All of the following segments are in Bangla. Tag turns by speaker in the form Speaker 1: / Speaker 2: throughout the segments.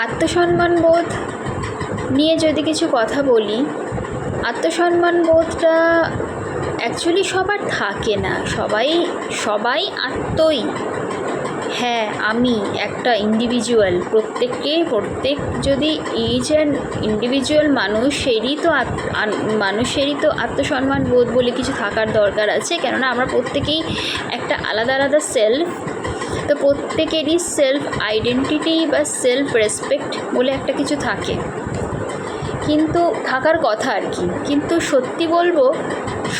Speaker 1: আত্মসম্মান বোধ নিয়ে যদি কিছু কথা বলি, আত্মসম্মান বোধটা অ্যাকচুয়ালি সবার থাকে না। সবাই আত্মই, হ্যাঁ আমি একটা ইন্ডিভিজুয়াল, প্রত্যেক যদি ইচ অ্যান্ড ইন্ডিভিজুয়াল মানুষেরই তো আত্মসম্মান বোধ বলে কিছু থাকার দরকার আছে। কেননা আমরা প্রত্যেকেই একটা আলাদা আলাদা সেলফ, তো প্রত্যেকেরই সেলফ আইডেন্টিটি বা সেলফ রেসপেক্ট বলে একটা কিছু থাকে, কিন্তু থাকার কথা আর কি। কিন্তু সত্যি বলবো,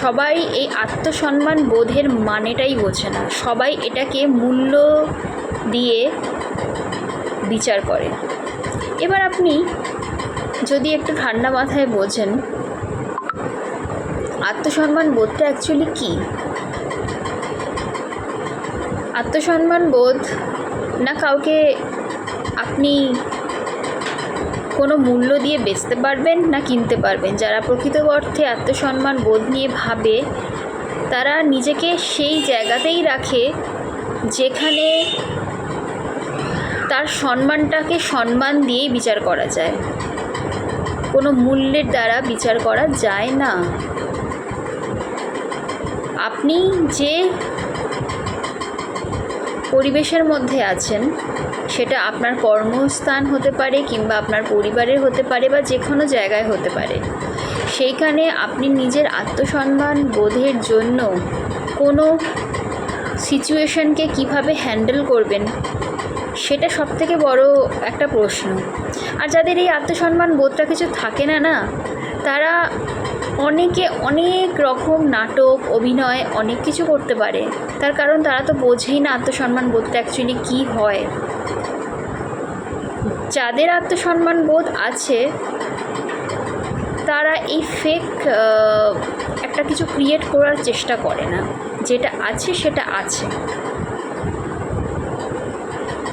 Speaker 1: সবাই এই আত্মসম্মান বোধের মানেটাই বোঝে না। সবাই এটাকে মূল্য দিয়ে বিচার করে। এবার আপনি যদি একটু ঠান্ডা মাথায় বোঝেন আত্মসম্মান বোধটা অ্যাকচুয়ালি কী। আত্মসম্মান বোধ না কাউকে আপনি কোনো মূল্য দিয়ে বেচতে পারবেন না কিনতে পারবেন। যারা প্রকৃত অর্থে আত্মসম্মান বোধ নিয়ে ভাবে, তারা নিজেকে সেই জায়গাতেই রাখে যেখানে তার সম্মানটাকে সম্মান দিয়েই বিচার করা যায়, কোনো মূল্যের দ্বারা বিচার করা যায় না। আপনি যে পরিবেশের মধ্যে আছেন, সেটা আপনার কর্মস্থান হতে পারে কিংবা আপনার পরিবারের হতে পারে বা যে কোনো জায়গায় হতে পারে, সেইখানে আপনি নিজের আত্মসম্মান বোধের জন্য কোনো সিচুয়েশনকে কিভাবে হ্যান্ডেল করবেন, সেটা সবথেকে বড় একটা প্রশ্ন। আর যাদের এই আত্মসম্মান বোধটা কিছু থাকে না, তারা অনেক রকম নাটক, অভিনয় অনেক কিছু করতে পারে। তার কারণ তারা তো বোঝেই না আত্মসম্মান বোধটা অ্যাকচুয়ালি কী হয়। যাদের আত্মসম্মান বোধ আছে, তারা এই ফেক একটা কিছু ক্রিয়েট করার চেষ্টা করে না। যেটা আছে সেটা আছে,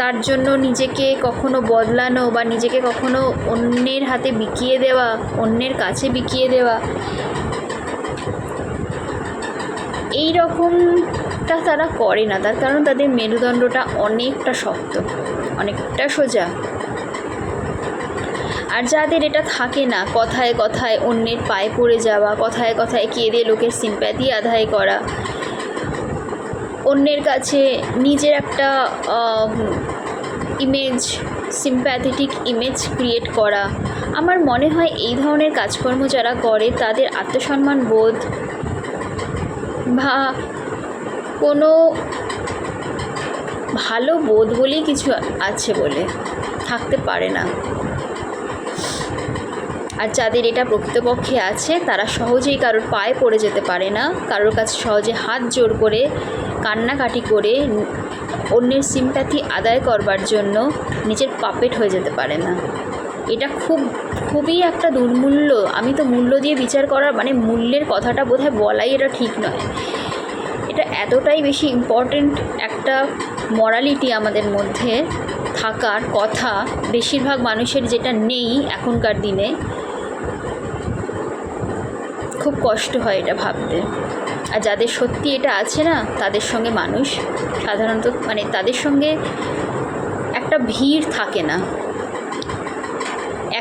Speaker 1: তার জন্য নিজেকে কখনো বদলানো বা নিজেকে কখনো অন্যের হাতে বিকিয়ে দেওয়া, অন্যের কাছে বিকিয়ে দেওয়া, এই রকমটা তারা করে না। তার কারণ তাদের মেরুদণ্ডটা অনেকটা শক্ত, অনেকটা সোজা। আর যাদের এটা থাকে না, কথায় কথায় অন্যের পায়ে পড়ে যাওয়া, কথায় কথায় কেঁদে লোকের সিম্প্যাথি আদায় করা, অন্যের কাছে নিজের একটা ইমেজ, সিম্প্যাথেটিক ইমেজ ক্রিয়েট করা, আমার মনে হয় এই ধরনের কাজকর্ম যারা করে, তাদের আত্মসম্মান বোধ বা কোনো ভালো বোধ বলেই কিছু আছে বলে থাকতে পারে না। আর যাদের এটা প্রকৃতপক্ষে আছে, তারা সহজেই কারোর পায়ে পড়ে যেতে পারে না, কারোর কাছে সহজে হাত জোড় করে কান্নাকাটি করে অন্যের সিম্প্যাথি আদায় করবার জন্য নিজের পাপেট হয়ে যেতে পারে না। এটা খুবই একটা দুর্মূল্য। আমি তো মূল্য দিয়ে বিচার করার মূল্যের কথাটা বোধহয় বলাই এটা ঠিক নয়। এটা এতটাই বেশি ইম্পর্ট্যান্ট একটা মরালিটি আমাদের মধ্যে থাকার কথা, বেশিরভাগ মানুষের যেটা নেই এখনকার দিনে। খুব কষ্ট হয় এটা ভাবতে। আর যাদের সত্যি এটা আছে না, তাদের সঙ্গে মানুষ সাধারণত তাদের সঙ্গে একটা ভিড় থাকে না।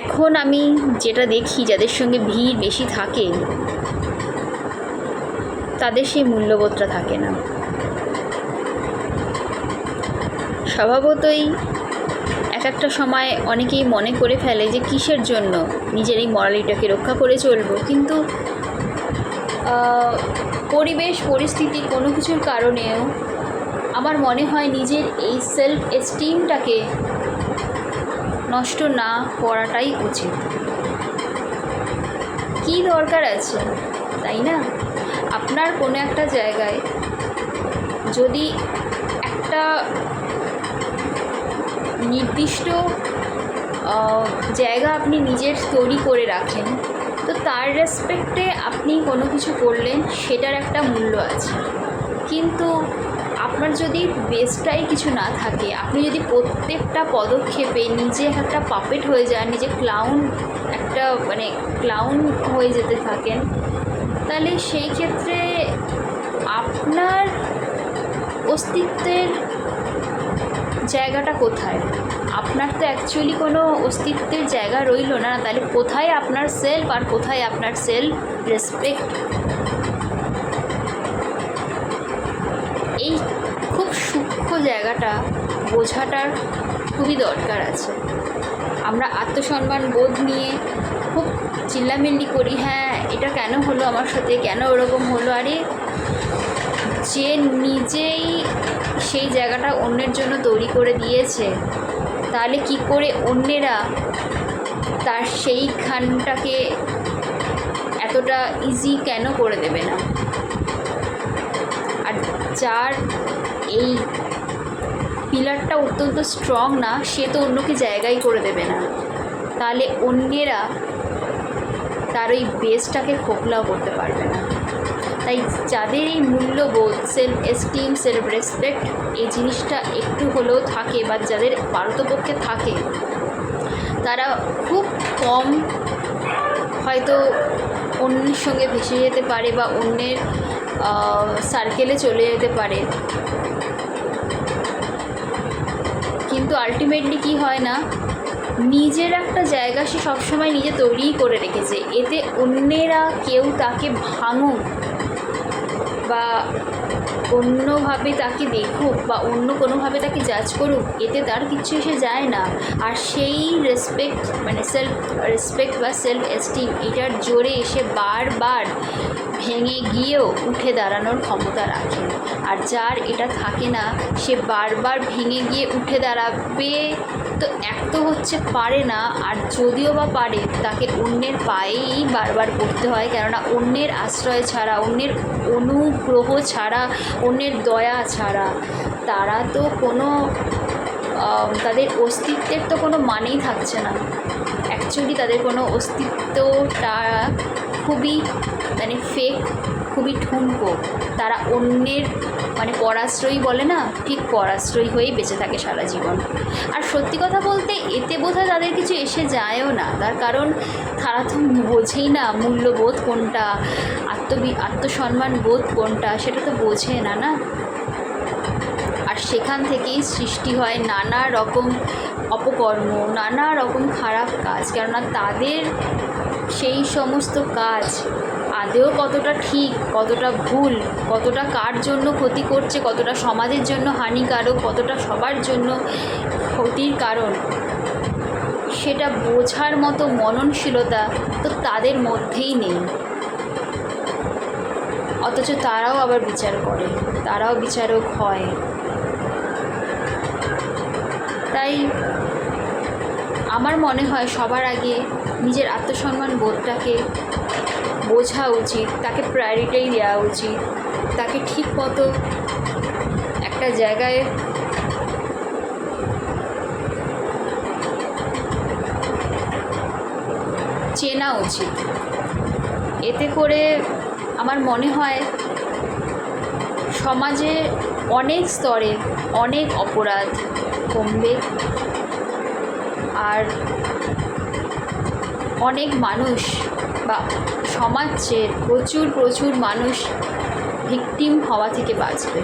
Speaker 1: এখন আমি যেটা দেখি, যাদের সঙ্গে ভিড় বেশি থাকে, তাদের সেই মূল্যবোধটা থাকে না। স্বভাবতই একটা সময় অনেকেই মনে করে ফেলে যে কিসের জন্য নিজের এই মরালিটাকে রক্ষা করে চলবো, কিন্তু পরিবেশ পরিস্থিতি কোনো কিছুর কারণেও আমার মনে হয় নিজের এই সেলফ এস্টিমটাকে নষ্ট না করাটাই উচিত। কী দরকার আছে, তাই না? আপনার কোনো একটা জায়গায় যদি একটা নির্দিষ্ট জায়গা আপনি নিজের তৈরি করে রাখেন, তো তার রেসপেক্টে আপনি কোনো কিছু করলেন, সেটার একটা মূল্য আছে। কিন্তু আপনার যদি বেসটাই কিছু না থাকে, আপনি যদি প্রত্যেকটা পদক্ষেপে নিজে একটা পাপেট হয়ে যান, নিজে ক্লাউন হয়ে যেতে থাকেন, তাহলে সেই ক্ষেত্রে আপনার অস্তিত্বের জায়গাটা কোথায়? আপনার তো অ্যাকচুয়ালি কোনো অস্তিত্বের জায়গা রইল না। তাহলে কোথায় আপনার সেলফ আর কোথায় আপনার সেলফ রেসপেক্ট? এই খুব সূক্ষ্ম জায়গাটা বোঝাটার খুবই দরকার আছে। আমরা আত্মসম্মান বোধ নিয়ে খুব চিল্লামিল্লি করি, হ্যাঁ এটা কেন হলো আমার সাথে, কেন ওরকম হলো। আরে যে নিজেই সেই জায়গাটা অন্যের জন্য তৈরি করে দিয়েছে, তাহলে কি করে অন্যেরা তার সেইখানটাকে এতটা ইজি কেন করে দেবে না? আর যার এই পিলারটা অত্যন্ত স্ট্রং না, সে তো অন্যকে জায়গাই করে দেবে না। তাহলে অন্যেরা তার ওই বেসটাকে খোকলাও করতে পারবে না। তাই যাদের এই মূল্যবোধ, সেলফ এস্টিম, সেলফ রেসপেক্ট এই জিনিসটা একটু হলেও থাকে, বা যাদের পারতপক্ষে থাকে, তারা খুব কম হয়তো অন্যের সঙ্গে ভেসে যেতে পারে বা অন্যের সার্কেলে চলে যেতে পারে। কিন্তু আলটিমেটলি কি হয় না, নিজের একটা জায়গা সে সবসময় নিজে তৈরিই করে রেখেছে। এতে অন্যেরা কেউ তাকে ভাঙুক বা অন্যভাবে তাকে দেখুক বা অন্য কোনোভাবে তাকে জাজ করুক, এতে তার কিছু এসে যায় না। আর সেই রেসপেক্ট, মানে সেলফ রেসপেক্ট বা সেলফ এস্টিম, এটার জোরে এসে বারবার ভেঙে গিয়েও উঠে দাঁড়ানোর ক্ষমতা রাখে। আর যার এটা থাকে না, সে বারবার ভেঙে গিয়ে উঠে দাঁড়াবে তো এক তো হচ্ছে পারে না, আর যদিও বা পারে তাকে অন্যের পায়েই বারবার পড়তে হয়। কেননা অন্যের আশ্রয় ছাড়া, অন্যের অনুগ্রহ ছাড়া, অন্যের দয়া ছাড়া তারা তো কোনো তাদের অস্তিত্বের তো কোনো মানেই থাকছে না। অ্যাকচুয়ালি তাদের কোনো অস্তিত্বটা খুবই মানে ফেক, খুবই ঠুনকো। তারা অন্যের মানে পরাশ্রয়ী বলে না, ঠিক পরাশ্রয়ী হয়েই বেঁচে থাকে সারা জীবন। আর সত্যি কথা বলতে এতে বোধহয় তাদের কিছু এসে যায়ও না, তার কারণ তারা তো বোঝেই না মূল্যবোধ কোনটা, আত্মসম্মান বোধ কোনটা, সেটা তো বোঝে না না। আর সেখান থেকেই সৃষ্টি হয় নানা রকম অপকর্ম, নানা রকম খারাপ কাজ। কেননা তাদের সেই সমস্ত কাজ আদেও কতটা ঠিক, কতটা ভুল, কতটা কার জন্য ক্ষতি করছে, কতটা সমাজের জন্য হানিকারক, কতটা সবার জন্য ক্ষতির কারণ, সেটা বোঝার মতো মননশীলতা তো তাদের মধ্যেই নেই। অথচ তারাও আবার বিচার করে, তারাও বিচারক হয়। তাই আমার মনে হয় সবার আগে নিজের আত্মসম্মান বোধটাকে বোঝা উচিত, তাকে প্রায়োরিটি দেওয়া উচিত, তাকে ঠিক মতো একটা জায়গায় চেনা উচিত। এতে করে আমার মনে হয় সমাজে অনেক স্তরে অনেক অপরাধ কমবে, আর অনেক মানুষ বা সমাজের প্রচুর মানুষ ভিকটিম হওয়া থেকে বাঁচবে।